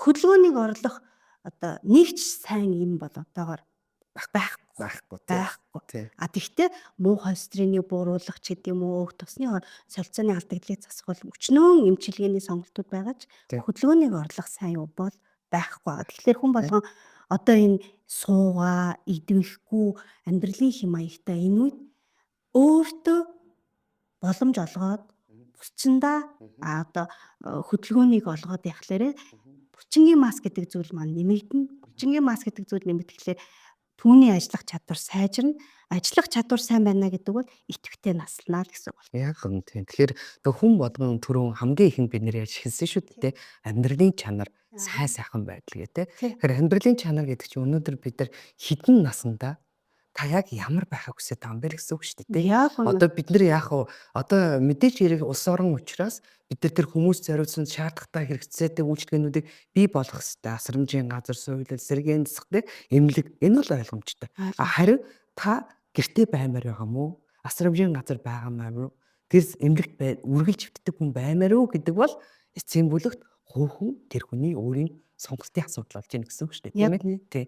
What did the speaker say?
Хөдөлгөөнийг орлох одоо нэг ч сайн юм бол одоогоор байхгүй. Байхгүй тий. Байхгүй. Тий. Тэгвэл муу холестеринийг бууруулах ч гэдэм үү, тосны солилцооны алдагдлыг засах бол өчнөө эмчилгээний сонголтууд байгаа ч Тий. хөдөлгөөнийг орлох сайн юм бол байхгүй. Тэгэхээр хүн болгон одоо энэ суугаа, идэвхгүй амьдралын хэм маягтай энэ үед өөртөө боломж олгоод булчиндаа одоо хөдөлгөөнийг олгоод яхахлаарэ булчингийн маск гэдэг зүйл маань нэмэгдэнэ. Булчингийн маск гэдэг зүйл нэмэгдэхлээр түүний ажиллах чадвар сайжирна. Ажиллах чадвар сайн байна гэдэг бол идэвхтэй наслана л гэсэн үг бол. Яг гэн тийм. Тэгэхээр хүн болгон түрүүн хамгийн ихэнд бид нэр ярьж хэлсэн шүү дээ. Амьдралын чанар сайн сайхан байдал гэдэг. Тэгэхээр амьдралын чанар гэдэг чинь өнөөдөр бид нар хідэн насандаа та яг ямар байхыг хүсэж байгаа юм бэ гэсэн үг шүү дээ. Яг үнэ. Одоо бид нар яах вэ? Одоо мэдээж хэрэг улс орон учраас бид нар тэр хүмүүс зориулсан шаардлагатай хэрэгцээтэй үйлчлэгээнүүдийг бий болгох хэрэгтэй. Асрамжийн газар, сувилал, сэргээн засах, эмнэлэг энэ бол ойлгомжтой. Харин та гэртээ баймаар байгаа мó? Асрамжийн газар байгаа маа юу? Тэр эмнэлэгт үргэлж хөвтдөг хүн баймаар уу гэдэг бол эцсийн бүлэгт хувь хүн тэр хүний өөрийн сонголтын асуудал болж байна гэсэн үг шүү дээ. Тийм ээ. Тий.